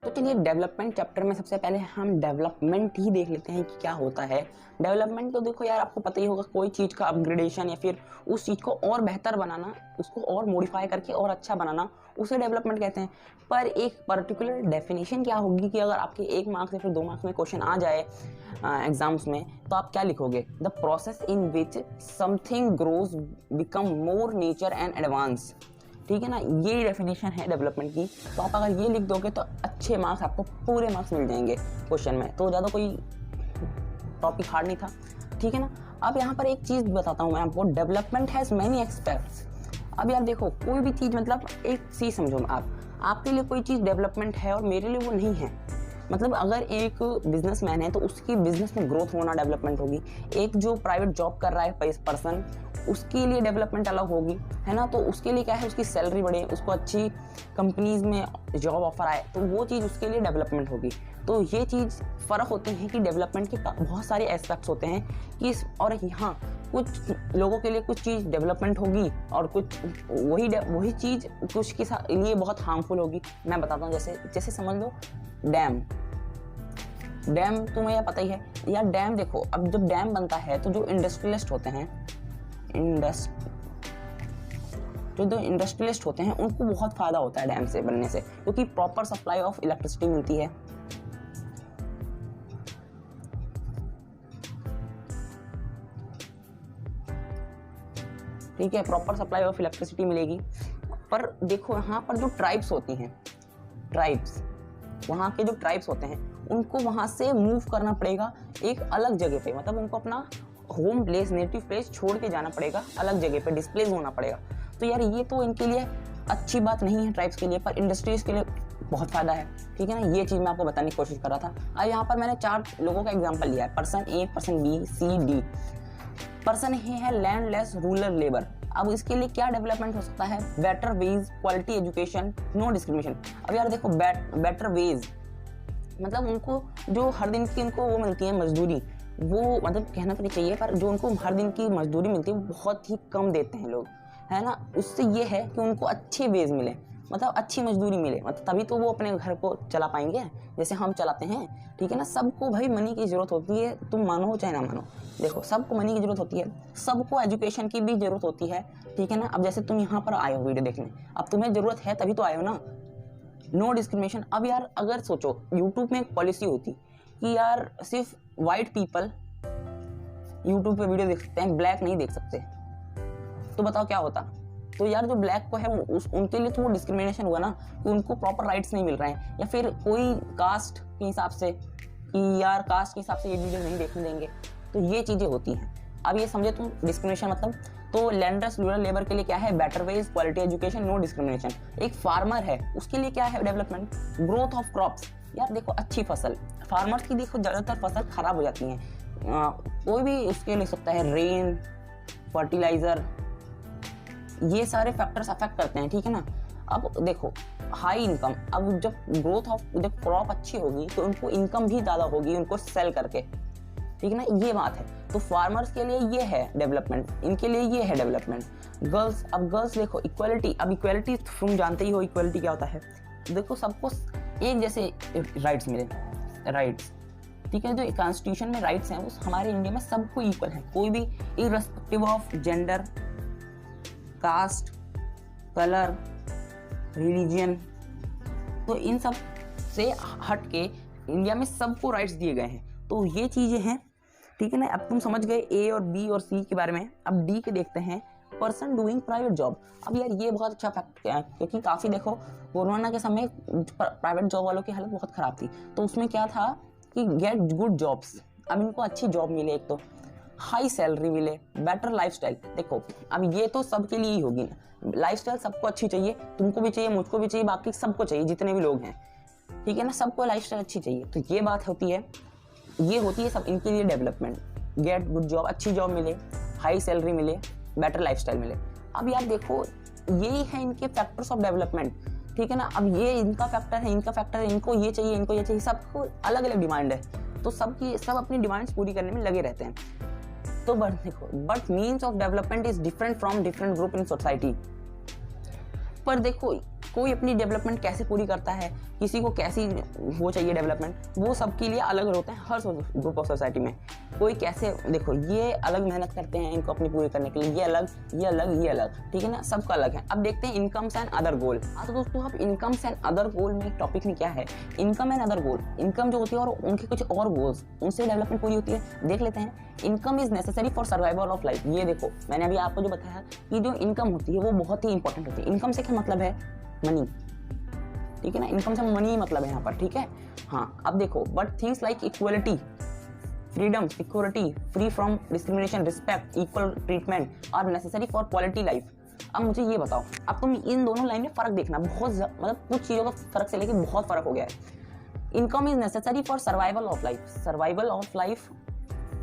तो चलिए development chapter में सबसे पहले हम डेवलपमेंट ही देख लेते हैं कि क्या होता है। डेवलपमेंट तो देखो यार, आपको पता ही होगा, कोई चीज़ का अपग्रेडेशन या फिर उस चीज़ को और बेहतर बनाना, उसको और मॉडिफाई करके और अच्छा बनाना, उसे डेवलपमेंट कहते हैं। पर एक पर्टिकुलर डेफिनेशन क्या होगी कि अगर आपके 1 मार्क्स या फिर 2 मार्क्स में क्वेश्चन आ जाए एग्जाम्स में, तो आप क्या लिखोगे? The process in which something grows become more nature and advance. ठीक है ना, ये डेफिनेशन है डेवलपमेंट की। तो आप अगर ये लिख दोगे तो अच्छे मार्क्स, आपको पूरे मार्क्स मिल जाएंगे क्वेश्चन में। तो ज़्यादा कोई टॉपिक हार्ड नहीं था, ठीक है ना। अब यहाँ पर एक चीज़ बताता हूँ मैं आपको, डेवलपमेंट हैज़ मैनी एस्पेक्ट्स। अब यार देखो, कोई भी चीज़, मतलब एक चीज़ समझो आप, आपके लिए कोई चीज़ डेवलपमेंट है और मेरे लिए वो नहीं है। मतलब अगर एक बिजनेसमैन है तो उसकी बिजनेस में ग्रोथ होना डेवलपमेंट होगी। एक जो प्राइवेट जॉब कर रहा है पर्सन, उसके लिए डेवलपमेंट अलग होगी, है ना। तो उसके लिए क्या है, उसकी सैलरी बढ़े, उसको अच्छी कंपनीज में जॉब ऑफर आए, तो वो चीज़ उसके लिए डेवलपमेंट होगी। तो ये चीज़ फ़र्क होते हैं कि डेवलपमेंट के बहुत सारे एस्पेक्ट्स होते हैं कि और यहाँ कुछ लोगों के लिए कुछ चीज़ डेवलपमेंट होगी और कुछ वही चीज़ कुछ के लिए बहुत हार्मफुल होगी। मैं बताता हूँ, जैसे समझ लो डैम तुम्हें यह पता ही है यार। डैम देखो, अब जब डैम बनता है तो जो इंडस्ट्रियलिस्ट होते हैं उनको बहुत फ़ायदा होता है डैम से बनने से, क्योंकि प्रॉपर सप्लाई ऑफ इलेक्ट्रिसिटी मिलती है। ठीक है, प्रॉपर सप्लाई ऑफ इलेक्ट्रिसिटी मिलेगी। पर देखो यहाँ पर जो ट्राइब्स होती हैं, वहाँ के जो ट्राइब्स होते हैं, उनको वहाँ से मूव करना पड़ेगा एक अलग जगह पे। मतलब उनको अपना होम प्लेस, नेटिव प्लेस छोड़ के जाना पड़ेगा, अलग जगह पे डिस्प्लेस होना पड़ेगा। तो यार ये तो इनके लिए अच्छी बात नहीं है ट्राइब्स के लिए, पर इंडस्ट्रीज के लिए बहुत फ़ायदा है। ठीक है ना, ये चीज़ मैं आपको बताने की कोशिश कर रहा था। अब यहाँ पर मैंने 4 लोगों का एग्जाम्पल लिया है, पर्सन ए, पर्सन बी, सी, डी। पर्सन ए है लैंडलेस रूरल लेबर। अब इसके लिए क्या डेवलपमेंट हो सकता है? Better wage, quality education, no discrimination. अब यार देखो, बेटर वेज मतलब उनको जो हर दिन की उनको वो मिलती है मजदूरी, वो मतलब कहना तो नहीं चाहिए, पर जो उनको हर दिन की मजदूरी मिलती है वो बहुत ही कम देते हैं लोग, है ना। उससे ये है कि उनको अच्छे वेज मिले, मतलब अच्छी मजदूरी मिले, मतलब तभी तो वो अपने घर को चला पाएंगे जैसे हम चलाते हैं। ठीक है ना, सबको भाई मनी की ज़रूरत होती है, तुम मानो चाहे ना मानो। देखो, सबको मनी की ज़रूरत होती है, सबको एजुकेशन की भी ज़रूरत होती है। ठीक है ना, अब जैसे तुम यहाँ पर आए हो वीडियो देखने, अब तुम्हें ज़रूरत है तभी तो आए हो ना। No discrimination. अब यार अगर सोचो, यूट्यूब में एक पॉलिसी होती कि यार सिर्फ वाइट पीपल यूट्यूब पे वीडियो देख सकते हैं, ब्लैक नहीं देख सकते, तो बताओ क्या होता? तो यार जो ब्लैक को है उनके लिए तो वो डिस्क्रिमिनेशन हुआ ना, कि उनको प्रॉपर राइट्स नहीं मिल रहे हैं, या फिर कोई कास्ट के हिसाब से कि यार कास्ट के हिसाब से ये वीडियो नहीं देखने देंगे। तो ये चीज़ें होती हैं। अब ये समझे तुम डिस्क्रिमिनेशन मतलब। तो लैंडलेस रूरल लेबर के लिए क्या है? Better wage, quality education, no discrimination. एक फार्मर है, उसके लिए क्या है डेवलपमेंट? Growth of crops. यार देखो, अच्छी फसल, फार्मर्स की देखो ज़्यादातर फसल खराब हो जाती हैं, कोई भी उसके ले सकता है, रेन, फर्टिलाइजर, ये सारे फैक्टर्स अफेक्ट करते हैं। ठीक है ना। अब देखो, हाई इनकम, अब जब क्रॉप अच्छी होगी तो उनको इनकम भी ज़्यादा होगी उनको सेल करके। ठीक है ना, ये बात है। तो फार्मर्स के लिए ये है डेवलपमेंट, इनके लिए ये है डेवलपमेंट। गर्ल्स, अब गर्ल्स देखो, इक्वालिटी। अब इक्वालिटी तुम जानते ही हो इक्वालिटी क्या होता है। देखो, सबको एक जैसे राइट्स मिले, राइट्स। ठीक है, जो कॉन्स्टिट्यूशन में राइट्स हैं वो हमारे इंडिया में सबको इक्वल है, कोई भी irrespective of gender, caste, colour, religion, तो इन सब से हट के इंडिया में सबको राइट्स दिए गए हैं। तो ये चीज़ें हैं। ठीक है ना, अब तुम समझ गए ए और बी और सी के बारे में। अब डी के देखते हैं, पर्सन डूइंग प्राइवेट जॉब। अब यार ये बहुत अच्छा फैक्ट है, क्योंकि काफ़ी देखो कोरोना के समय प्राइवेट जॉब वालों की हालत बहुत ख़राब थी। तो उसमें क्या था कि गेट गुड जॉब्स। अब इनको अच्छी जॉब मिले, एक तो हाई सैलरी मिले, बेटर लाइफस्टाइल। देखो, अब ये तो सबके लिए ही होगी ना, लाइफस्टाइल सबको अच्छी चाहिए, तुमको भी चाहिए, मुझको भी चाहिए, बाकी सबको चाहिए, जितने भी लोग हैं। ठीक है ना, सबको लाइफस्टाइल अच्छी चाहिए। तो ये बात होती है, ये होती है सब इनके लिए डेवलपमेंट। गेट गुड जॉब, अच्छी जॉब मिले, हाई सैलरी मिले, बेटर लाइफस्टाइल मिले। अब यार देखो, यही है इनके फैक्टर्स ऑफ डेवलपमेंट। ठीक है ना, अब ये इनका फैक्टर है, इनको ये चाहिए, इनको ये चाहिए, सबको अलग अलग डिमांड है। तो सब अपनी डिमांड्स पूरी करने में लगे रहते हैं। तो but means of development is different from different group in society. पर देखो, कोई अपनी डेवलपमेंट कैसे पूरी करता है, किसी को कैसी वो चाहिए डेवलपमेंट, वो सबके लिए अलग होते हैं हर ग्रुप ऑफ सोसाइटी में। कोई कैसे, देखो ये अलग मेहनत करते हैं इनको अपनी पूरी करने के लिए, ये अलग ये अलग ये अलग, ठीक है ना, सबका अलग है। अब देखते हैं इनकम्स एंड अदर गोल। हाँ तो दोस्तों आप इनकम्स एंड अदर गोल में टॉपिक में क्या है, income and other goal, income जो होती है और उनके कुछ और गोल्स, उनसे डेवलपमेंट पूरी होती है। देख लेते हैं। Income is necessary for survival of life. ये देखो मैंने अभी आपको जो बताया कि जो इनकम होती है वो बहुत ही इंपॉर्टेंट होती है। इनकम से क्या मतलब है, मनी, ठीक है ना, इनकम से मनी मतलब है यहाँ पर, ठीक है। हाँ अब देखो, but things like equality, freedom, security, free from discrimination, respect, equal treatment are necessary for quality life. अब मुझे ये बताओ, अब तुम इन दोनों लाइन में फर्क देखना, बहुत मतलब कुछ चीज़ों का फर्क से लेके बहुत फर्क हो गया है। Income is necessary for survival of life, survival of life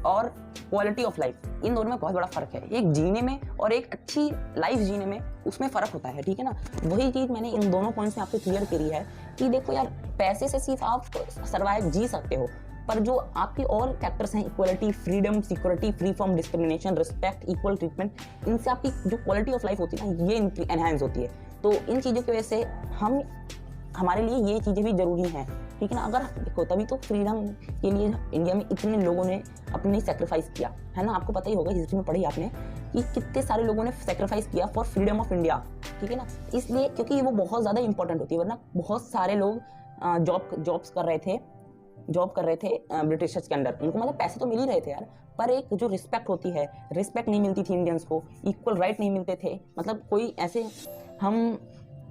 और क्वालिटी ऑफ लाइफ, इन दोनों में बहुत बड़ा फर्क है। एक जीने में और एक अच्छी लाइफ जीने में, उसमें फर्क होता है, ठीक है ना। वही चीज़ मैंने इन दोनों पॉइंट्स में आपको क्लियर करी है कि देखो यार, पैसे से सिर्फ आप सर्वाइव जी सकते हो, पर जो आपके और फैक्टर्स हैं, equality, freedom, security, free from discrimination, respect, equal treatment, इनसे आपकी जो क्वालिटी ऑफ लाइफ होती है ना, ये एनहांस होती है। तो इन चीज़ों की वजह से हमारे लिए ये चीज़ें भी ज़रूरी हैं, ठीक है ना। अगर देखो, तभी तो फ्रीडम के लिए इंडिया में इतने लोगों ने अपनी सेक्रीफाइस किया है ना। आपको पता ही होगा, हिस्ट्री में पढ़ी आपने कि कितने सारे लोगों ने सेक्रीफाइस किया फॉर फ्रीडम ऑफ इंडिया, ठीक है ना। इसलिए क्योंकि वो बहुत ज़्यादा इंपॉर्टेंट होती है, वरना बहुत सारे लोग जॉब कर रहे थे ब्रिटिशर्स के अंडर। उनको मतलब पैसे तो मिल ही रहे थे यार, पर एक जो रिस्पेक्ट होती है, रिस्पेक्ट नहीं मिलती थी इंडियंस को, इक्वल राइट नहीं मिलते थे। मतलब कोई ऐसे, हम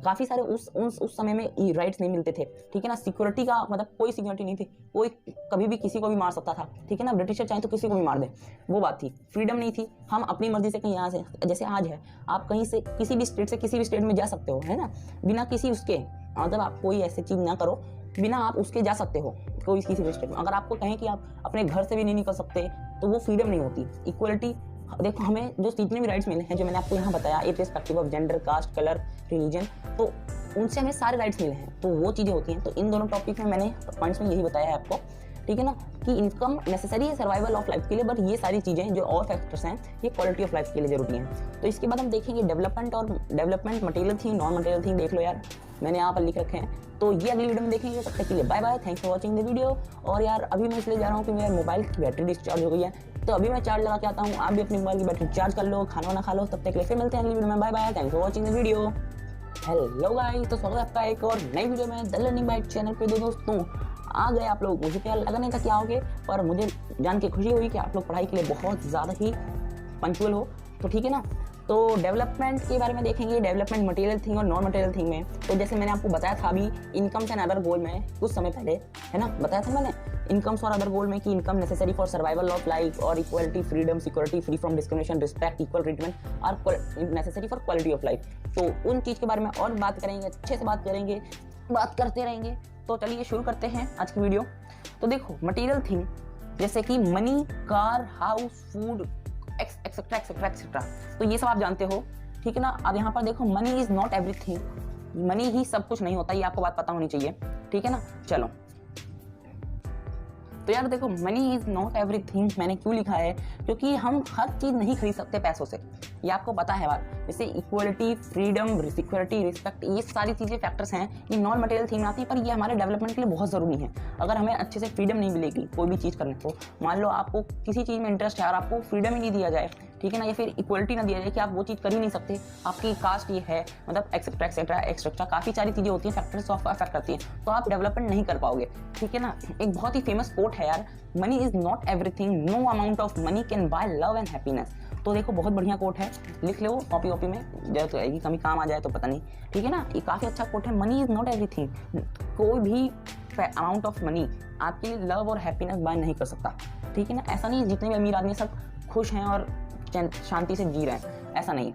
काफ़ी सारे उस समय में राइट्स नहीं मिलते थे, ठीक है ना। सिक्योरिटी का मतलब कोई सिक्योरिटी नहीं थी, कोई कभी भी किसी को भी मार सकता था, ठीक है ना। ब्रिटिशर चाहे तो किसी को भी मार दे, वो बात थी। फ्रीडम नहीं थी, हम अपनी मर्जी से कहीं यहाँ से, जैसे आज है, आप कहीं से किसी भी स्टेट से किसी भी स्टेट में जा सकते हो, है ना, बिना किसी उसके, मतलब आप कोई ऐसी चीज़ ना करो, बिना आप उसके जा सकते हो कोई किसी भी स्टेट में। अगर आपको कहें कि आप अपने घर से भी नहीं निकल सकते, तो वो फ्रीडम नहीं होती। इक्वलिटी, देखो हमें जो जितने भी राइट्स मिले हैं, जो मैंने आपको यहाँ बताया, irrespective of gender, caste, colour, religion, तो उनसे हमें सारे राइट्स मिले हैं, तो वो चीज़ें होती हैं। तो इन दोनों टॉपिक में मैंने पॉइंट्स में यही बताया है आपको, ठीक है ना, कि इनकम नेसेसरी है सर्वाइवल ऑफ लाइफ के लिए, बट ये सारी चीज़ें जो और फैक्टर्स हैं, ये क्वालिटी ऑफ लाइफ के लिए जरूरी हैं। तो इसके बाद हम देखेंगे डेवलपमेंट और development, material thing, non material thing, देख लो यार, मैंने यहाँ पर लिख रखे हैं। तो ये अगली वीडियो में देखेंगे, तब तक के लिए bye bye, thanks for watching the video. और यार अभी मैं इसलिए जा रहा हूँ कि मेरे मोबाइल की बैटरी डिस्चार्ज हो गई है, तो अभी मैं चार्ज लगा के आता हूँ। आप भी अपने मोबाइल की बैटरी चार्ज कर लो, खाना वाना खा लो, तब तक के लिए फिर मिलते हैं अगली वीडियो में। Bye bye, thanks for watching the video. Hello guys, तो स्वागत है आपका एक और नई वीडियो में द लर्निंग बाइट चैनल पे। दोस्तों आ गए आप लोग, मुझे क्या लगा नहीं था क्या होगे, पर मुझे जान के खुशी हुई कि आप लोग पढ़ाई के लिए बहुत ज़्यादा ही पंक्चुअल हो, तो ठीक है ना। तो डेवलपमेंट के बारे में देखेंगे, डेवलपमेंट मटेरियल थिंग और नॉन मटेरियल थिंग में। तो जैसे मैंने आपको बताया था अभी इनकम्स एंड अदर गोल में कुछ समय पहले, है ना, बताया था मैंने इनकम्स और अदर गोल में कि income necessary for survival of life और equality, freedom, security, free from discrimination, respect, equal treatment are necessary for quality of life. तो उन चीज़ के बारे में और बात करेंगे, अच्छे से बात करेंगे, बात करते रहेंगे। तो चलिए शुरू करते हैं आज की वीडियो। तो देखो मटेरियल थिंग जैसे कि money, car, house, food, etcetera etcetera etcetera, तो ये सब आप जानते हो, ठीक है ना। अब यहाँ पर देखो, money is not everything, money ही सब कुछ नहीं होता, ये आपको बात पता होनी चाहिए, ठीक है ना। चलो तो यार देखो, मनी इज नॉट एवरीथिंग मैंने क्यों लिखा है, क्योंकि हम हर चीज़ नहीं खरीद सकते पैसों से, ये आपको पता है बात। जैसे इक्वलिटी, फ्रीडम, सिक्योरिटी, रिस्पेक्ट, ये सारी चीज़ें फैक्टर्स हैं, ये नॉन मटेरियल थिंग में आती है, पर ये हमारे डेवलपमेंट के लिए बहुत ज़रूरी है। अगर हमें अच्छे से फ्रीडम नहीं मिलेगी कोई भी चीज़ करने को, मान लो आपको किसी चीज़ में इंटरेस्ट है और आपको फ्रीडम ही नहीं दिया जाए, ठीक है ना, या फिर इक्वलिटी ना दिया जाए कि आप वो चीज़ कर ही नहीं सकते, आपकी कास्ट ये है, मतलब एक्सेट्रा एक्सेट्रा एक्सेट्रा, काफ़ी सारी चीज़ें होती हैं, फैक्टर्स ऑफ अफेक्ट करती हैं, तो आप डेवलपमेंट नहीं कर पाओगे, ठीक है ना। एक बहुत ही फेमस कोट है यार, money is not everything, no amount of money can buy love and happiness. तो देखो बहुत बढ़िया कोट है, लिख लो कॉपी वॉपी में, जरूरत आएगी, कभी काम आ जाए तो पता नहीं, ठीक है ना। ये काफ़ी अच्छा कोट है, मनी इज नॉट एवरीथिंग, कोई भी अमाउंट ऑफ मनी आपके लव और हैप्पीनेस बाय नहीं कर सकता, ठीक है ना। ऐसा नहीं जितने भी अमीर आदमी सब खुश हैं और शांति से जी रहे हैं, ऐसा नहीं।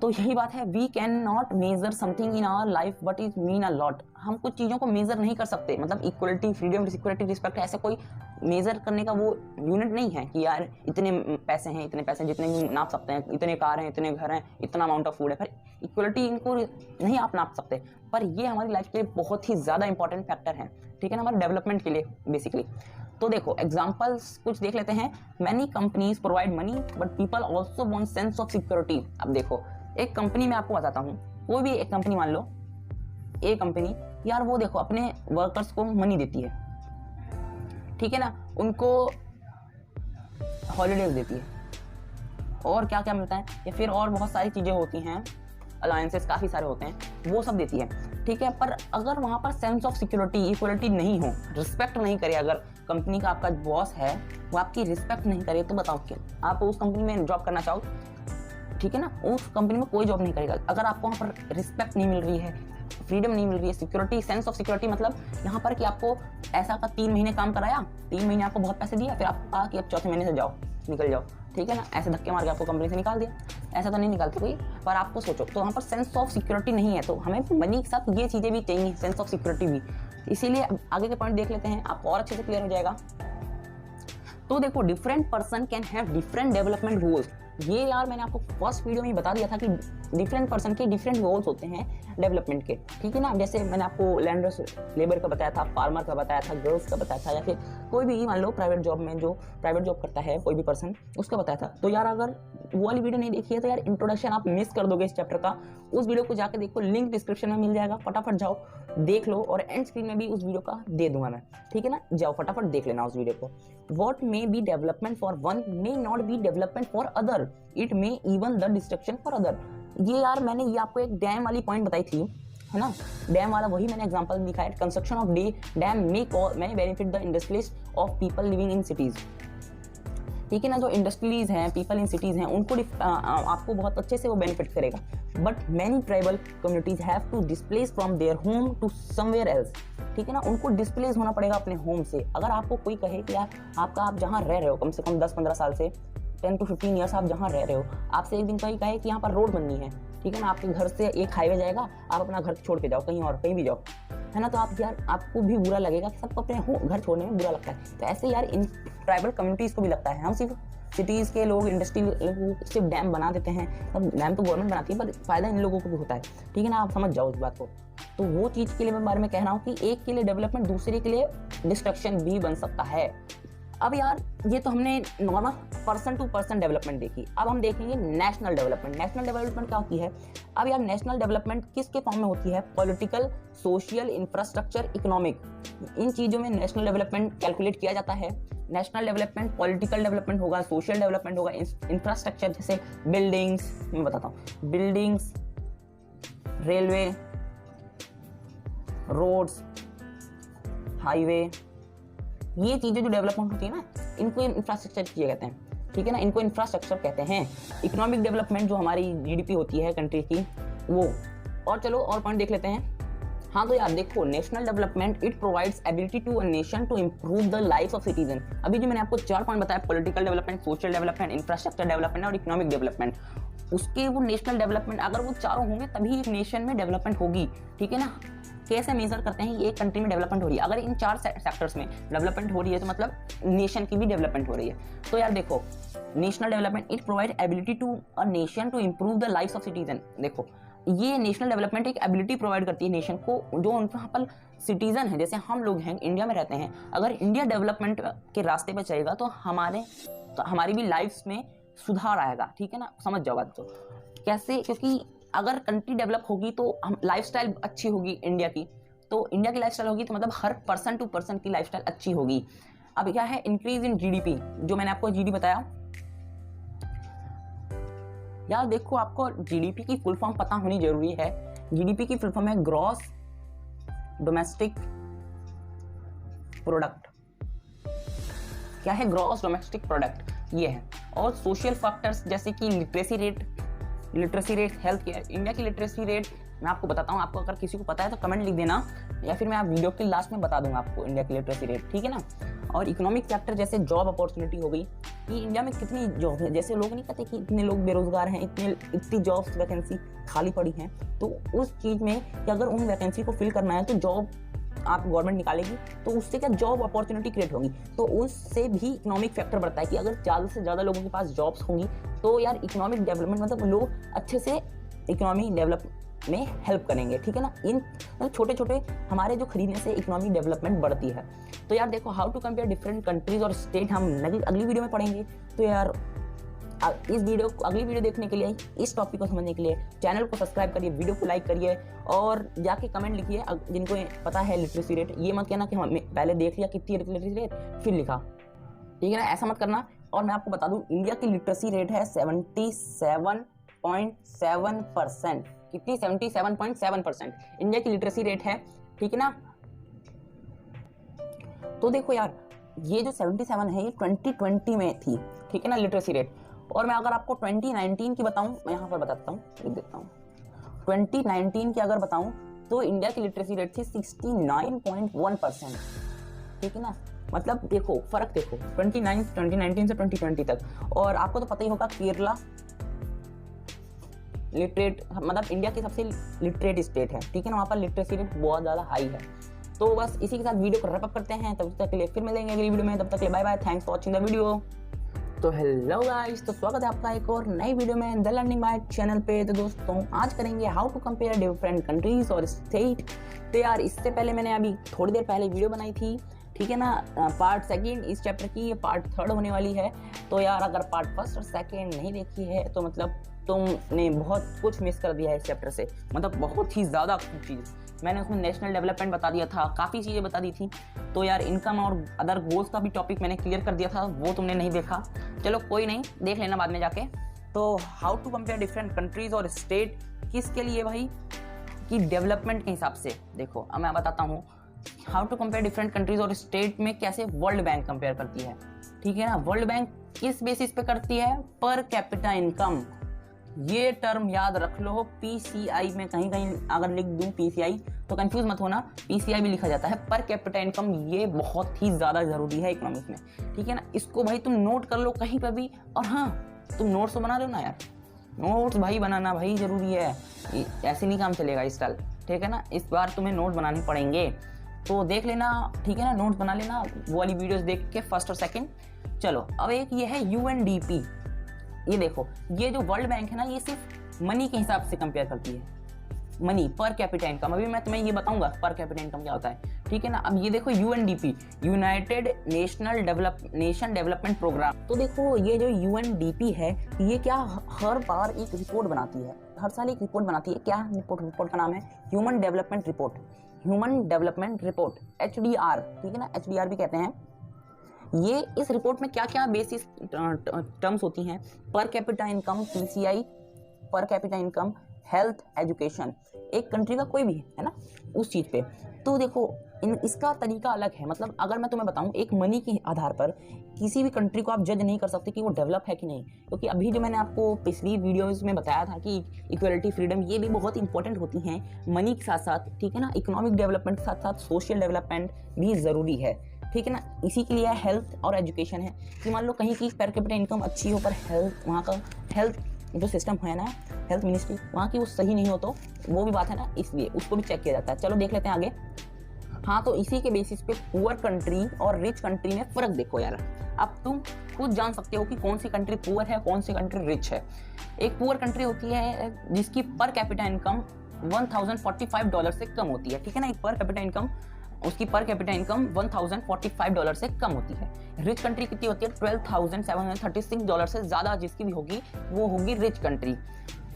तो यही बात है, we can not measure something in our life but it mean a lot. हम कुछ चीज़ों को मेजर नहीं कर सकते, मतलब इक्वलिटी, फ्रीडम, सिक्योरिटी, रिस्पेक्ट, ऐसे कोई मेजर करने का वो यूनिट नहीं है कि यार इतने पैसे हैं, इतने पैसे जितने भी नाप सकते हैं, इतने कार हैं, इतने घर हैं, इतना अमाउंट ऑफ फूड है, पर इक्वलिटी इनको नहीं आप नाप सकते, पर ये हमारी लाइफ के लिए बहुत ही ज़्यादा इंपॉर्टेंट फैक्टर है, ठीक है ना, हमारे डेवलपमेंट के लिए बेसिकली। तो देखो एग्जांपल्स कुछ देख लेते हैं। Many companies provide money but people also want sense of security. अब देखो एक कंपनी में आपको बताता हूँ, कोई भी एक कंपनी मान लो, ए कंपनी, यार वो देखो अपने वर्कर्स को मनी देती है, ठीक है ना, उनको हॉलीडेज देती है, और क्या क्या मिलता है, या फिर और बहुत सारी चीज़ें होती हैं, अलायंसेस काफ़ी सारे होते हैं, वो सब देती है, ठीक है। पर अगर वहाँ पर सेंस ऑफ सिक्योरिटी, इक्वलिटी नहीं हो, रिस्पेक्ट नहीं करे, अगर कंपनी का आपका बॉस है वो आपकी रिस्पेक्ट नहीं करे, तो बताओ क्या आप उस कंपनी में जॉब करना चाहो, ठीक है ना, उस कंपनी में कोई जॉब नहीं करेगा। अगर आपको वहाँ पर रिस्पेक्ट नहीं मिल रही है, फ्रीडम नहीं मिल रही है, सिक्योरिटी, सेंस ऑफ सिक्योरिटी, मतलब यहाँ पर कि आपको ऐसा का 3 महीने काम कराया, 3 महीने आपको बहुत पैसे दिया, फिर आपको कहा कि अब चौथे महीने से जाओ, निकल जाओ, ठीक है ना, ऐसे धक्के मार के आपको कंपनी से निकाल दिया, ऐसा तो नहीं निकालते कोई, पर आपको सोचो तो वहाँ पर सेंस ऑफ सिक्योरिटी नहीं है, तो हमें मनी के साथ ये चीज़ें भी चाहिए, सेंस ऑफ सिक्योरिटी भी। इसीलिए आगे के पॉइंट देख लेते हैं, आपको और अच्छे से क्लियर हो जाएगा। तो देखो, different person can have different development goals. ये यार मैंने आपको फर्स्ट वीडियो में ही बता दिया था कि डिफरेंट पर्सन के डिफरेंट गोल्स होते हैं डेवलपमेंट के, ठीक है ना। जैसे मैंने आपको लैंडर्स लेबर का बताया था, फार्मर का बताया था, गर्ल्स का बताया था, या फिर कोई भी मान लो प्राइवेट जॉब में जो प्राइवेट जॉब करता है कोई भी पर्सन, उसका बताया था। तो यार अगर वो वाली वीडियो नहीं देखी है तो यार इंट्रोडक्शन आप मिस कर दोगे इस चैप्टर का, उस वीडियो को जाकर देखो, लिंक डिस्क्रिप्शन में मिल जाएगा, फटाफट जाओ देख लो, और एंड स्क्रीन में भी उस वीडियो का दे दूंगा मैं, ठीक है ना, जाओ फटाफट देख लेना उस वीडियो को। What may be development for one may not be development for other. It may even the destruction for other. ये यार मैंने ये आपको एक डैम वाली पॉइंट बताई थी, है ना, डैम वाला वही मैंने एग्जांपल दिखाया। Construction of dam may benefit the industries of people living in cities, ठीक है ना। जो इंडस्ट्रीज हैं, पीपल इन सिटीज़ हैं, उनको आपको बहुत अच्छे से वो बेनिफिट करेगा। But many tribal communities have to displace from their home to somewhere else, ठीक है ना, उनको डिस्प्लेस होना पड़ेगा अपने होम से। अगर आपको कोई कहे कि यार आप जहाँ रह रहे हो कम से कम 10-15 साल से, 10 to 15 ईयर्स आप जहाँ रह रहे हो, आपसे एक दिन कोई कहे कि यहाँ पर रोड बननी है, ठीक है ना, आपके घर से एक हाईवे जाएगा, आप अपना घर छोड़ के जाओ कहीं और, कहीं भी जाओ, है ना, तो आप यार आपको भी बुरा लगेगा कि सबको अपने घर छोड़ने में बुरा लगता है। तो ऐसे यार इन ट्राइबल कम्युनिटीज़ को भी लगता है। हम सिर्फ सिटीज़ के लोग, इंडस्ट्री सिर्फ डैम बना देते हैं, तब डैम तो गवर्नमेंट बनाती है, पर फायदा इन लोगों को भी होता है, ठीक है ना, आप समझ जाओ इस बात को। तो वो चीज़ के लिए मैं बारे में कह रहा हूँ कि एक के लिए डेवलपमेंट दूसरे के लिए डिस्ट्रक्शन भी बन सकता है। अब यार ये तो हमने normal person to person development देखी, अब हम देखेंगे नेशनल डेवलपमेंट। नेशनल डेवलपमेंट क्या होती है? अब यार नेशनल डेवलपमेंट किसके फॉर्म में होती है? पॉलिटिकल, सोशल, इंफ्रास्ट्रक्चर, इकोनॉमिक, इन चीज़ों में नेशनल डेवलपमेंट कैलकुलेट किया जाता है। नेशनल डेवलपमेंट पॉलिटिकल डेवलपमेंट होगा, सोशल डेवलपमेंट होगा, इंफ्रास्ट्रक्चर जैसे बिल्डिंग्स, मैं बताता हूँ, बिल्डिंग्स, रेलवे, रोड्स, हाईवे, ये चीज़ें जो डेवलपमेंट होती है ना, इनको इंफ्रास्ट्रक्चर चीज़ें कहते हैं, ठीक है ना, इनको इंफ्रास्ट्रक्चर कहते हैं। इकोनॉमिक डेवलपमेंट जो हमारी जीडीपी होती है कंट्री की, वो। और चलो और पॉइंट देख लेते हैं। हाँ तो यार देखो, national development it provides ability to a nation to improve the life of citizen. अभी जो मैंने आपको 4 पॉइंट बताया, political development, social development, infrastructure development और इकोनॉमिक डेवलपमेंट, उसके वो नेशनल डेवलपमेंट, अगर वो चारों होंगे तभी एक नेशन में डेवलपमेंट होगी, ठीक है ना। कैसे मेजर करते हैं एक कंट्री में डेवलपमेंट हो रही है? अगर इन 4 सेक्टर्स में डेवलपमेंट हो रही है तो मतलब नेशन की भी डेवलपमेंट हो रही है। तो यार देखो, national development it provide ability to a nation to improve the life of citizen. देखो, ये नेशनल डेवलपमेंट एक एबिलिटी प्रोवाइड करती है नेशन को, जो वहाँ पर सिटीजन है, जैसे हम लोग हैं, इंडिया में रहते हैं, अगर इंडिया डेवलपमेंट के रास्ते पर चलेगा तो हमारी भी लाइफ में सुधार आएगा, ठीक है ना, समझ जाओ बात। तो कैसे? क्योंकि अगर कंट्री डेवलप होगी तो हम लाइफस्टाइल अच्छी होगी इंडिया की, तो इंडिया की लाइफस्टाइल होगी तो मतलब हर पर्सन टू पर्सन की लाइफस्टाइल अच्छी होगी। अब क्या है? इंक्रीज इन जीडीपी, जो मैंने आपको जीडी बताया। यार देखो, आपको जीडीपी की फुल फॉर्म पता होनी जरूरी है। जीडीपी की फुल फॉर्म है ग्रॉस डोमेस्टिक प्रोडक्ट। क्या है? ग्रॉस डोमेस्टिक प्रोडक्ट, ये है। और सोशल फैक्टर्स जैसे कि literacy rate, health care. India की लिटरेसी रेट मैं आपको बताता हूँ, आपको अगर किसी को पता है तो कमेंट लिख देना, या फिर मैं आप वीडियो के लास्ट में बता दूंगा आपको इंडिया की लिटरेसी रेट, ठीक है ना। और इकोनॉमिक फैक्टर जैसे जॉब अपॉर्चुनिटी हो गई, कि इंडिया में कितनी जॉब है, जैसे लोग नहीं कहते कि इतने लोग बेरोजगार हैं, इतनी जॉब्स वैकेंसी खाली पड़ी हैं, तो उस चीज़ में कि अगर उन वैकेंसी को फिल करना है तो जॉब आप गवर्नमेंट निकालेगी, तो उससे क्या जॉब अपॉर्चुनिटी क्रिएट होगी, तो उससे भी इकोनॉमिक फैक्टर बढ़ता है कि अगर ज़्यादा से ज़्यादा लोगों के पास जॉब्स होंगी तो यार इकोनॉमिक डेवलपमेंट, मतलब लोग अच्छे से इकोनॉमी डेवलप में हेल्प करेंगे, ठीक है ना। इन छोटे छोटे हमारे जो खरीदने से इकोनॉमिक डेवलपमेंट बढ़ती है। तो यार देखो, how to compare different countries और स्टेट हम अगली वीडियो में पढ़ेंगे। तो यार इस वीडियो को, अगली वीडियो देखने के लिए, इस टॉपिक को समझने के लिए चैनल को सब्सक्राइब करिए, वीडियो को लाइक करिए और जाके कमेंट लिखिए जिनको पता है लिटरेसी रेट। ये मत कहना कि हम पहले देख लिया कितनी लिटरेसी रेट फिर लिखा, ठीक है ना, ऐसा मत करना। और मैं आपको बता दूं इंडिया की लिटरेसी रेट है 77.7%। कितनी? 77.7% इंडिया की लिटरेसी रेट है, ठीक है ना। तो देखो यार, ये जो 77 है ये 2020 में थी, ठीक है ना, लिटरेसी रेट। और मैं अगर आपको 2019 की बताऊं, मैं यहाँ पर बताता हूँ, लिख देता हूँ। 2019 की अगर बताऊं तो इंडिया की लिटरेसी रेट थी 69.1%, ठीक है ना। मतलब देखो फर्क, देखो 2019 से 2020 तक। और आपको तो पता ही होगा केरला लिटरेट, मतलब इंडिया की सबसे लिटरेट स्टेट है, ठीक है ना, वहाँ पर लिटरेसी रेट बहुत ज़्यादा हाई है। तो बस इसी के साथ वीडियो को रैप अप करते हैं। तब तक के लिए फिर मिलेंगे अगली वीडियो में, तब तक के लिए bye bye, thanks for watching the video. तो हेलो गाइस, तो स्वागत है आपका एक और नई वीडियो में द लर्निंग बाय चैनल पे। तो दोस्तों आज करेंगे how to compare different countries और स्टेट। तो यार इससे पहले मैंने अभी थोड़ी देर पहले वीडियो बनाई थी, ठीक है ना, पार्ट सेकंड इस चैप्टर की, ये पार्ट थर्ड होने वाली है। तो यार अगर पार्ट फर्स्ट और सेकंड नहीं देखी है तो मतलब तुमने बहुत कुछ मिस कर दिया है इस चैप्टर से, मतलब बहुत ही ज़्यादा चीज़। मैंने उसमें नेशनल डेवलपमेंट बता दिया था, काफ़ी चीज़ें बता दी थी। तो यार इनकम और अदर गोल्स का भी टॉपिक मैंने क्लियर कर दिया था, वो तुमने नहीं देखा, चलो कोई नहीं, देख लेना बाद में जाके। तो how to compare different countries और स्टेट किसके लिए भाई, कि डेवलपमेंट के हिसाब से। देखो अब मैं बताता हूँ how to compare different countries और स्टेट में कैसे वर्ल्ड बैंक कंपेयर करती है, ठीक है ना। वर्ल्ड बैंक किस बेसिस पे करती है? पर कैपिटा इनकम। ये टर्म याद रख लो, पीसीआई में कहीं कहीं अगर लिख दूं पीसीआई तो कंफ्यूज मत होना, पीसीआई भी लिखा जाता है, पर कैपिटा इनकम। ये बहुत ही ज़्यादा ज़रूरी है इकोनॉमिक्स में, ठीक है ना। इसको भाई तुम नोट कर लो कहीं पर भी। और हाँ, तुम नोट्स तो बना लो ना यार, नोट्स भाई बनाना भाई ज़रूरी है, ऐसे नहीं काम चलेगा इस साल, ठीक है ना। इस बार तुम्हें नोट बनाने पड़ेंगे, तो देख लेना, ठीक है ना, नोट्स बना लेना वो वाली वीडियोस देख के, फर्स्ट और सेकंड। चलो अब एक ये है यूएनडीपी। ये देखो, ये जो वर्ल्ड बैंक है ना, ये सिर्फ मनी के हिसाब से कंपेयर करती है, मनी पर कैपिटा इनकम। अभी मैं तुम्हें ये बताऊंगा पर कैपिटा इनकम क्या होता है, ठीक है ना। अब ये देखो UNDP, United Nation Development Programme. तो देखो ये जो यूएनडीपी है, ये क्या हर बार एक रिपोर्ट बनाती है, हर साल एक रिपोर्ट बनाती है। क्या रिपोर्ट का नाम है? Human development report, human development report, HDR, ठीक है ना, HDR भी कहते हैं। ये इस रिपोर्ट में क्या क्या बेसिस टर्म्स होती हैं? पर कैपिटा इनकम, PCI, पर कैपिटा इनकम, हेल्थ, एजुकेशन, एक कंट्री का कोई भी है ना उस चीज़ पे। तो देखो इसका तरीका अलग है। मतलब अगर मैं तुम्हें बताऊं, एक मनी के आधार पर किसी भी कंट्री को आप जज नहीं कर सकते कि वो डेवलप है कि नहीं, क्योंकि अभी जो मैंने आपको पिछली वीडियोस में बताया था कि इक्वलिटी, फ्रीडम, ये भी बहुत इंपॉर्टेंट होती हैं मनी के साथ साथ, ठीक है ना। इकोनॉमिक डेवलपमेंट के साथ साथ सोशल डेवलपमेंट भी ज़रूरी है, ठीक है ना। इसी के लिए हेल्थ और एजुकेशन है कि मान लो कहीं की पर कैपिटा इनकम अच्छी हो पर हेल्थ, वहाँ का हेल्थ जो सिस्टम है ना, हेल्थ मिनिस्ट्री वहाँ की वो सही नहीं हो, तो वो भी बात है ना, इसलिए उसको भी चेक किया जाता है। चलो देख लेते हैं आगे। हाँ, तो इसी के बेसिस पे पुअर कंट्री और रिच कंट्री में फ़र्क देखो यार। अब तुम खुद जान सकते हो कि कौन सी कंट्री पुअर है, कौन सी कंट्री रिच है। एक पुअर कंट्री होती है जिसकी पर कैपिटा इनकम $1045 से कम होती है, ठीक है ना। एक पर कैपिटा इनकम, उसकी पर कैपिटा इनकम $1045 से कम होती है। रिच कंट्री कितनी होती है? $12,736 से ज़्यादा जिसकी भी होगी वो होगी रिच कंट्री।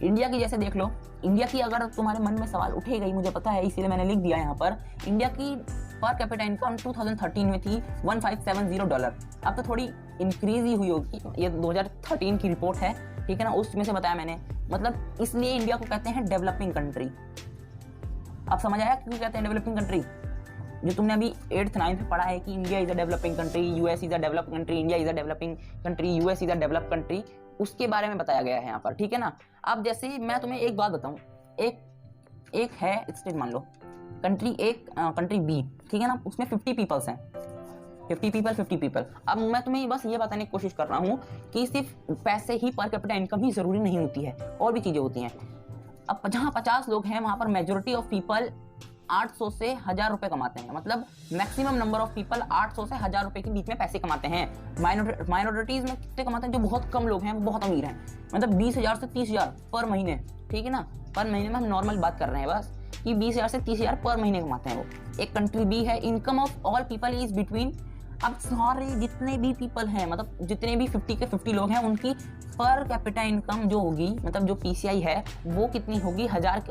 इंडिया की जैसे देख लो, इंडिया की अगर तुम्हारे मन में सवाल उठेगा ही, मुझे पता है, इसीलिए मैंने लिख दिया यहाँ पर। इंडिया की पर कैपिटा इनकम 2013 में थी $1570। अब तो थोड़ी इंक्रीज ही हुई होगी, ये 2013 की रिपोर्ट है, ठीक है ना, उसमें से बताया मैंने। मतलब इसलिए इंडिया को कहते हैं डेवलपिंग कंट्री। अब समझ आया क्यों कहते हैं डेवलपिंग कंट्री? जो तुमने अभी 8th 9th में पढ़ा है कि India is a developing country, US is a developed country, India is a developing country, US is a developed country, उसके बारे में बताया गया है यहाँ पर, ठीक है ना। अब जैसे मैं तुम्हें एक बात बताऊँ, एक है स्टेट, मान लो कंट्री एक, कंट्री बी, ठीक है ना, उसमें 50 पीपल्स हैं, 50 पीपल। अब मैं तुम्हें बस ये बताने की कोशिश कर रहा हूँ कि सिर्फ पैसे ही, पर कैपिटा इनकम ही ज़रूरी नहीं होती है, और भी चीज़ें होती हैं। अब जहाँ 50 लोग हैं वहाँ पर मेजोरिटी ऑफ पीपल 800 से 1000 रुपए कमाते हैं। मतलब मैक्सिमम नंबर ऑफ पीपल 800 से 1000 रुपए के बीच में पैसे कमाते हैं। माइनॉरिटीज में कितने कमाते हैं? जो बहुत कम लोग हैं वो बहुत अमीर हैं, मतलब 20,000 से 30,000 पर महीने, ठीक है ना। पर महीने में हम नॉर्मल बात कर रहे हैं बस कि 20,000 से 30,000 पर महीने कमाते हैं वो। एक कंट्री बी है, income of all people is between अब सारे जितने भी पीपल हैं, मतलब जितने भी 50 के 50 लोग हैं, उनकी पर कैपिटा इनकम जो होगी, मतलब जो पीसीआई है वो कितनी होगी, 1000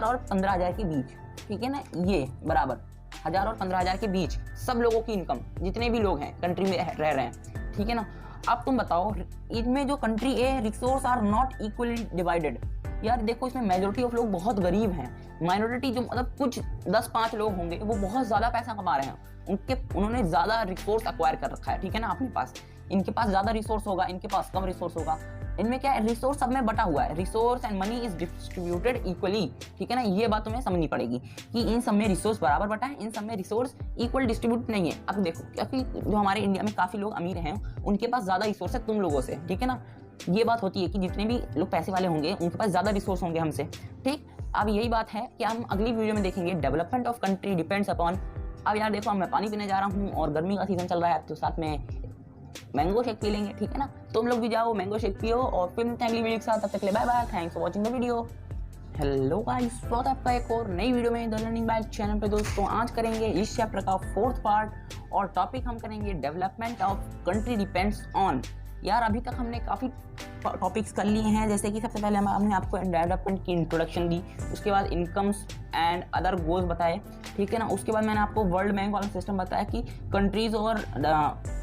और 15,000 के बीच, ठीक है ना, ये बराबर 1000 और 15,000 के बीच सब लोगों की इनकम, जितने भी लोग हैं कंट्री में रह रहे हैं, ठीक है ना। अब तुम बताओ, इनमें जो country a resource are not equally divided. यार देखो, इसमें मेजोरिटी ऑफ लोग बहुत गरीब हैं, माइनॉरिटी जो मतलब कुछ 10-5 लोग होंगे वो बहुत ज़्यादा पैसा कमा रहे हैं, उन्होंने ज़्यादा रिसोर्स एक्वायर कर रखा है, ठीक है ना, अपने पास। इनके पास ज़्यादा रिसोर्स होगा, इनके पास कम रिसोर्स होगा। इनमें क्या है, रिसोर्स सब में बटा हुआ है, resource and money is distributed equally, ठीक है ना। ये बात तुम्हें समझनी पड़ेगी कि इन सब में रिसोर्स बराबर बटा है, इन सब में रिसोर्स इक्वल डिस्ट्रीब्यूट नहीं है। अब देखो, क्योंकि जो हमारे इंडिया में काफ़ी लोग अमीर हैं, उनके पास ज़्यादा रिसोर्स है तुम लोगों से, ठीक है ना। ये बात होती है कि जितने भी लोग पैसे वाले होंगे उनके पास ज़्यादा रिसोर्स होंगे हमसे, ठीक। अब यही बात है कि हम अगली वीडियो में देखेंगे development of country depends upon. अब यार देखो, मैं पानी पीने जा रहा हूँ और गर्मी का सीजन चल रहा है, तो साथ में मैंगो शेक पी लेंगे, ठीक है ना। तुम लोग भी जाओ मैंगो शेक पियो और फिर फैमिली वीडियो के साथ। तब तक के लिए bye bye, thanks for watching the video. Hello guys, स्वागत है आपका एक और नई वीडियो में द लर्निंग बाय चैनल पे। दोस्तों, आज करेंगे इस चैप्टर का 4th पार्ट और टॉपिक हम करेंगे development of country depends on. यार अभी तक हमने काफ़ी टॉपिक्स कर लिए हैं, जैसे कि सबसे पहले हमने आपको डेवलपमेंट की इंट्रोडक्शन दी, उसके बाद इनकम्स एंड अदर गोल्स बताए, ठीक है ना। उसके बाद मैंने आपको वर्ल्ड बैंक वाला सिस्टम बताया कि कंट्रीज़ और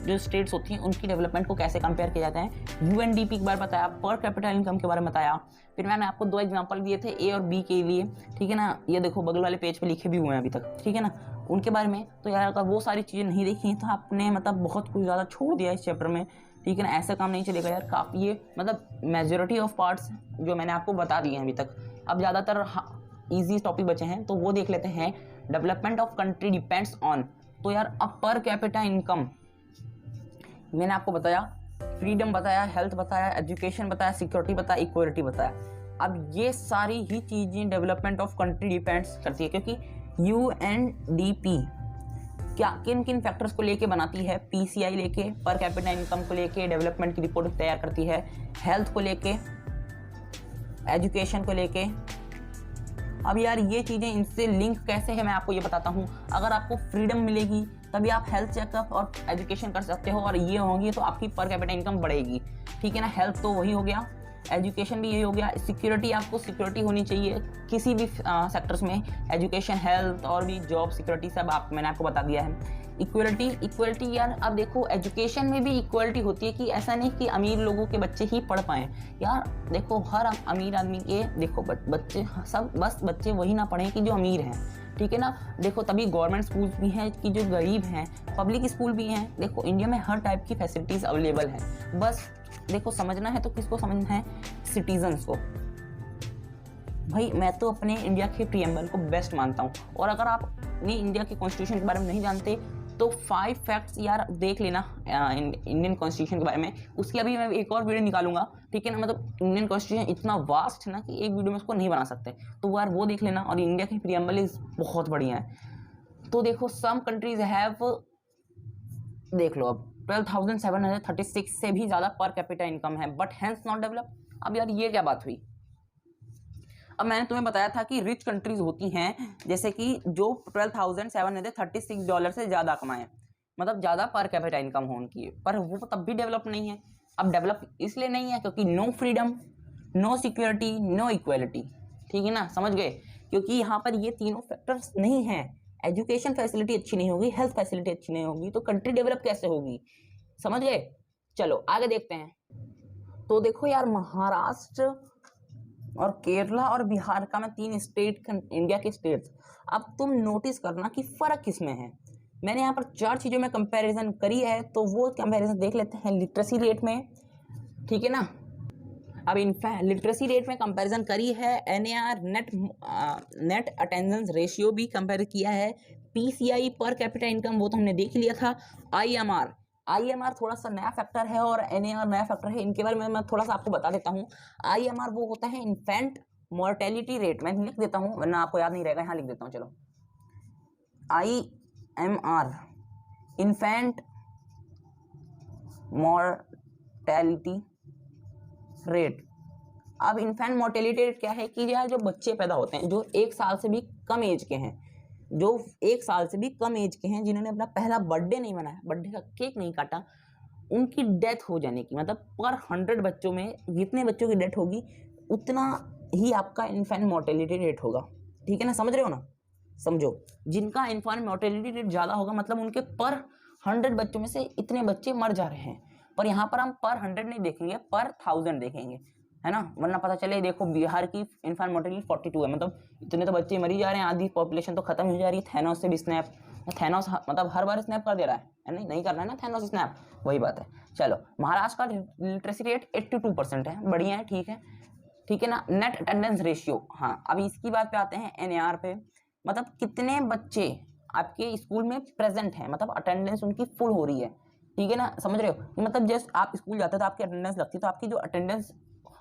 जो स्टेट्स होती हैं उनकी डेवलपमेंट को कैसे कंपेयर किया जाता है। यूएनडीपी के बारे में बताया, पर कैपिटल इनकम के बारे में बताया। फिर मैंने आपको 2 एग्जाम्पल दिए थे ए और बी के लिए, ठीक है ना। ये देखो बगल वाले पेज पे लिखे भी हुए हैं अभी तक, ठीक है ना, उनके बारे में। तो यार अगर वो सारी चीज़ें नहीं देखी तो आपने मतलब बहुत कुछ ज़्यादा छोड़ दिया इस चैप्टर में, ठीक है ना। ऐसा काम नहीं चलेगा यार, काफ़ी ये मतलब मेजॉरिटी ऑफ पार्ट्स जो मैंने आपको बता दिए हैं अभी तक। अब ज़्यादातर ईजी टॉपिक बचे हैं, तो वो देख लेते हैं। Development of country depends on, तो यार अब पर कैपिटा इनकम मैंने आपको बताया, फ्रीडम बताया, हेल्थ बताया, एजुकेशन बताया, सिक्योरिटी बताया, इक्वलिटी बताया। अब ये सारी ही चीज़ें डेवलपमेंट ऑफ कंट्री डिपेंड्स करती है, क्योंकि यूएनडीपी क्या किन किन फैक्टर्स को लेके बनाती है, पीसीआई लेके, पर कैपिटा इनकम को लेके डेवलपमेंट की रिपोर्ट तैयार करती है, हेल्थ को लेके, एजुकेशन को लेके। अब यार ये चीज़ें इनसे लिंक कैसे है मैं आपको ये बताता हूँ। अगर आपको फ्रीडम मिलेगी तभी आप हेल्थ चेकअप और एजुकेशन कर सकते हो, और ये होंगी तो आपकी पर कैपिटा इनकम बढ़ेगी, ठीक है ना। हेल्थ तो वही हो गया, एजुकेशन भी यही हो गया। सिक्योरिटी, आपको सिक्योरिटी होनी चाहिए किसी भी सेक्टर्स में, एजुकेशन, हेल्थ और भी जॉब सिक्योरिटी सब मैंने आपको बता दिया है। इक्वलिटी यार अब देखो, एजुकेशन में भी इक्वलिटी होती है, कि ऐसा नहीं कि अमीर लोगों के बच्चे ही पढ़ पाएँ। यार देखो, हर अमीर आदमी के देखो बच्चे सब, बस बच्चे वही ना पढ़ें कि जो अमीर हैं, ठीक है ना। देखो तभी गवर्नमेंट स्कूल भी हैं कि जो गरीब हैं, पब्लिक स्कूल भी हैं। देखो इंडिया में हर टाइप की फैसिलिटीज़ अवेलेबल हैं, बस देखो समझना है तो किसको समझना है, सिटीजन्स को। भाई मैं तो अपने इंडिया के प्रीएम्बल को बेस्ट मानता हूँ, और अगर आप अपनी इंडिया के कॉन्स्टिट्यूशन के बारे में नहीं जानते तो 5 फैक्ट्स यार देख लेना इंडियन कॉन्स्टिट्यूशन के बारे में। उसकी अभी मैं एक और वीडियो निकालूंगा, ठीक है ना। मतलब इंडियन कॉन्स्टिट्यूशन इतना वास्ट है ना कि एक वीडियो में उसको नहीं बना सकते, तो यार वो देख लेना। और इंडिया की प्रीएम्बल इज बहुत बढ़िया है। तो देखो, सम कंट्रीज हैव, देख लो अब 12,736 से भी ज़्यादा पर कैपिटा इनकम है, बट हैंस नॉट डेवलप। अब यार ये क्या बात हुई। अब मैंने तुम्हें बताया था कि रिच कंट्रीज होती हैं जैसे कि जो $12,736 से ज़्यादा कमाएं, मतलब ज़्यादा पर कैपिटा इनकम हो उनकी, पर वो तब भी डेवलप नहीं है। अब डेवलप इसलिए नहीं है क्योंकि no freedom, no security, no equality, ठीक है ना, समझ गए। क्योंकि यहाँ पर ये तीनों फैक्टर्स नहीं हैं। एजुकेशन फैसिलिटी अच्छी नहीं होगी, हेल्थ फैसिलिटी अच्छी नहीं होगी, तो कंट्री डेवलप कैसे होगी, समझ गए। चलो आगे देखते हैं। तो देखो यार, महाराष्ट्र और केरला और बिहार का, मैं 3 स्टेट इंडिया के स्टेट्स, अब तुम नोटिस करना कि फ़र्क किसमें है। मैंने यहाँ पर 4 चीज़ों में कंपैरिजन करी है, तो वो कंपैरिजन देख लेते हैं। लिटरेसी रेट में, ठीक है ना। अब इनफैक्ट लिटरेसी रेट में कंपैरिजन करी है, NAR नेट अटेंडेंस रेशियो भी कंपेयर किया है, PCI पर कैपिटा इनकम वो तो हमने देख लिया था। IMR थोड़ा सा नया फैक्टर है और NAR नया फैक्टर है, इनके बारे में मैं थोड़ा सा आपको बता देता हूँ। IMR वो होता है इन्फेंट मोर्टेलिटी रेट, मैं लिख देता हूँ वरना आपको याद नहीं रहेगा, यहाँ लिख देता हूँ। चलो, IMR इन्फेंट मोर्टेलिटी रेट। अब इन्फेंट मोर्टेलिटी रेट क्या है कि यार जो बच्चे पैदा होते हैं जो 1 साल से भी कम एज के हैं, जो 1 साल से भी कम एज के हैं, जिन्होंने अपना पहला बर्थडे नहीं मनाया, बर्थडे का केक नहीं काटा, उनकी डेथ हो जाने की, मतलब पर 100 बच्चों में जितने बच्चों की डेथ होगी उतना ही आपका इन्फेंट मोर्टेलिटी रेट होगा। ठीक है ना, समझ रहे हो ना? समझो, जिनका इन्फेंट मोर्टेलिटी रेट ज़्यादा होगा मतलब उनके पर 100 बच्चों में से इतने बच्चे मर जा रहे हैं। पर यहाँ पर हम पर 100 नहीं देखेंगे, पर 1000 देखेंगे, है ना, वरना पता चले देखो बिहार की इन्फेंट मोर्टेलिटी 42 है, मतलब इतने तो बच्चे मर ही जा रहे हैं, आधी पॉपुलेशन तो खत्म हो जा रही है। थैनोस से भी स्नैप, थैनोस मतलब हर बार स्नैप कर दे रहा है, नहीं करना है ना थैनोस स्नैप, वही बात है। चलो, महाराष्ट्र का लिटरेसी रेट 82% है, बढ़िया है, ठीक है ना। नेट अटेंडेंस रेशियो, हाँ अभी इसकी बात पे आते हैं, एनएआर पे, मतलब कितने बच्चे आपके स्कूल में प्रेजेंट हैं, मतलब अटेंडेंस उनकी फुल हो रही है। ठीक है ना, समझ रहे हो? मतलब जस्ट आप स्कूल जाते हो तो आपकी अटेंडेंस लगती है, तो आपकी जो अटेंडेंस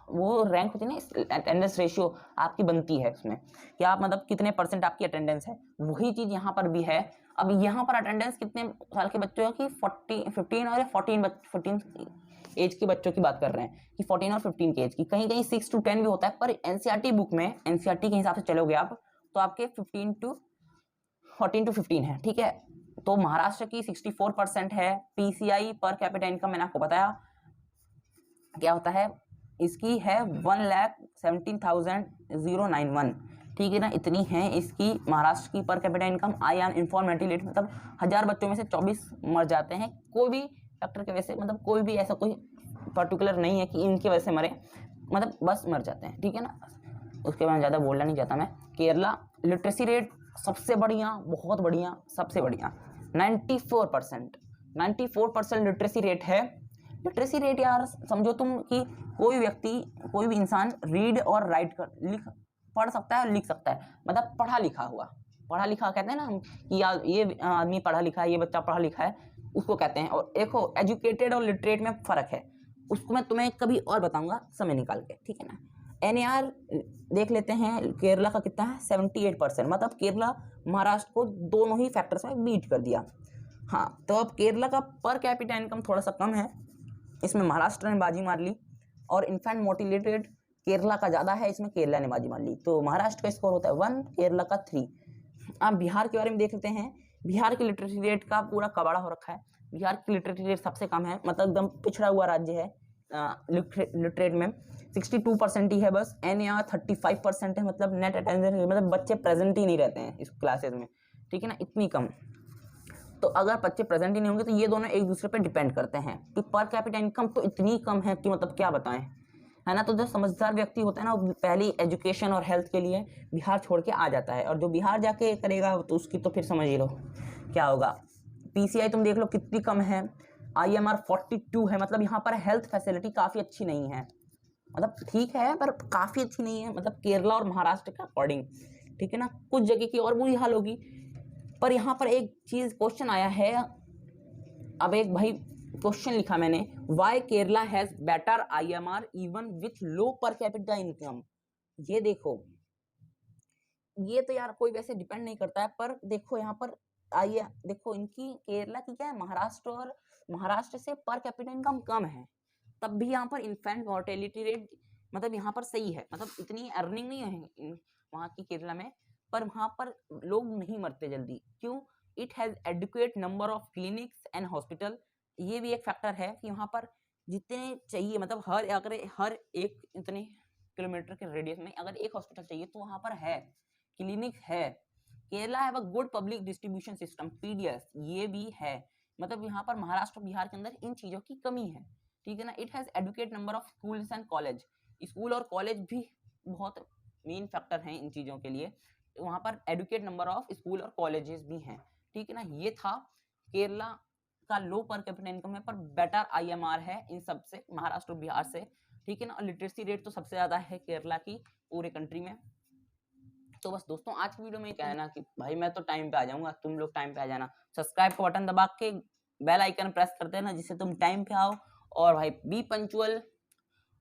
वो रैंक होती है ना, अटेंडेंस रेशियो आपकी बनती है उसमें कि आप मतलब कितने परसेंट आपकी अटेंडेंस है, वही चीज़ यहाँ पर भी है। अब यहाँ पर अटेंडेंस कितने साल के बच्चों की 15 और 14 एज के बच्चों की बात कर रहे हैं कि 14 और 15 के एज की, कहीं कहीं 6 to 10 भी होता है, पर एनसीईआरटी बुक में एनसीईआरटी के हिसाब से चलोगे आप तो आपके 14 to 15 है। ठीक है, तो महाराष्ट्र की 64% है। पीसीआई पर कैपिटा इनकम मैंने आपको बताया क्या होता है, इसकी है 1,17,091। ठीक है ना, इतनी है इसकी महाराष्ट्र की पर capita income. I am informative rate, मतलब 1000 बच्चों में से 24 मर जाते हैं कोई भी फैक्टर की वजह से, मतलब कोई भी ऐसा कोई पर्टिकुलर नहीं है कि इनकी वजह से मरे, मतलब बस मर जाते हैं। ठीक है ना, उसके बाद ज़्यादा बोलना नहीं चाहता मैं। केरला लिटरेसी रेट सबसे बढ़िया, बहुत बढ़िया, सबसे बढ़िया 94% लिटरेसी रेट है। लिटरेसी रेट यार समझो तुम कि कोई व्यक्ति, कोई भी इंसान रीड और राइट कर पढ़ सकता है और लिख सकता है, मतलब पढ़ा लिखा हुआ, पढ़ा लिखा कहते हैं ना हम कि यार ये आदमी पढ़ा लिखा है, ये बच्चा पढ़ा लिखा है, उसको कहते हैं। और देखो एजुकेटेड और लिटरेट में फ़र्क है, उसको मैं तुम्हें कभी और बताऊंगा समय निकाल के। ठीक है ना, एनएआर देख लेते हैं, केरला का कितना है 78%, मतलब केरला महाराष्ट्र को दोनों ही फैक्टर्स में बीट कर दिया। हाँ, तो अब केरला का पर कैपिटा इनकम थोड़ा सा कम है, इसमें महाराष्ट्र ने बाजी मार ली, और इनफैक्ट मोटिवेटेड केरला का ज़्यादा है, इसमें केरला ने बाजी मार ली, तो महाराष्ट्र का स्कोर होता है 1, केरला का 3। अब बिहार के बारे में देख लेते हैं। बिहार की लिटरेसी रेट का पूरा कबाड़ा हो रखा है, बिहार की लिटरेसी रेट सबसे कम है, मतलब एकदम पिछड़ा हुआ राज्य है लिटरेट में, 62% ही है बस। एनएआर 35% है, मतलब नेट अटेंडेंस, मतलब बच्चे प्रेजेंट ही नहीं रहते हैं इस क्लासेस में। ठीक है ना, इतनी कम। तो अगर बच्चे प्रेजेंट ही नहीं होंगे तो ये दोनों एक दूसरे पे डिपेंड करते हैं कि पर कैपिटा इनकम तो इतनी कम है कि मतलब क्या बताएं, है ना। तो जो समझदार व्यक्ति होता है ना, वो पहली एजुकेशन और हेल्थ के लिए बिहार छोड़ के आ जाता है, और जो बिहार जाके करेगा तो उसकी तो फिर समझ ही लो क्या होगा। पीसीआई तुम देख लो कितनी कम है, आईएमआर 42 है, मतलब यहाँ पर हेल्थ फैसिलिटी काफ़ी अच्छी नहीं है, मतलब ठीक है पर काफ़ी अच्छी नहीं है, मतलब केरला और महाराष्ट्र के अकॉर्डिंग। ठीक है ना, कुछ जगह की और बुरी हाल होगी। पर यहाँ पर एक चीज़ क्वेश्चन आया है, अब एक भाई क्वेश्चन लिखा मैंने, why Kerala has better IMR even with low per capita income. ये देखो, ये तो यार कोई वैसे डिपेंड नहीं करता है, पर देखो यहाँ पर आइए देखो, इनकी केरला की क्या है, महाराष्ट्र से पर कैपिटा इनकम कम है, तब भी यहाँ पर इन्फेंट मोर्टेलिटी रेट मतलब यहाँ पर सही है, मतलब इतनी अर्निंग नहीं है वहाँ की केरला में, पर वहाँ पर लोग नहीं मरते जल्दी, क्यों? It has adequate number of clinics and hospital. ये भी एक फैक्टर है कि वहाँ पर जितने चाहिए, मतलब हर एक इतने किलोमीटर के रेडियस में अगर एक हॉस्पिटल चाहिए तो वहाँ पर है, क्लिनिक है। Kerala have a good public distribution system, PDS, ये भी है, मतलब यहाँ पर महाराष्ट्र बिहार के अंदर इन चीज़ों की कमी है। ठीक है ना, it has adequate number of schools and college, school और कॉलेज भी बहुत मेन फैक्टर हैं इन चीज़ों के लिए, वहाँ पर एडुकेट नंबर ऑफ स्कूल और कॉलेजेस भी हैं। ठीक है ना, ये था केरला का लो पर कैपिटा इनकम है, पर बेटर आईएमआर है इन सब से, महाराष्ट्र और बिहार से। ठीक है ना, और लिटरेसी रेट तो सबसे ज़्यादा है केरला की पूरे कंट्री में। तो बस दोस्तों, आज की वीडियो में क्या है ना कि भाई मैं तो टाइम पे आ जाऊंगा, तुम लोग टाइम पे आ जाना, सब्सक्राइब का बटन दबा के बेल आइकन प्रेस कर देना जिससे तुम टाइम पे आओ, और भाई बी पंचुअल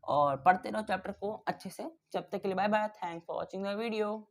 और पढ़ते रहो चैप्टर को अच्छे से। जब तक के लिए bye bye, thanks for watching the video.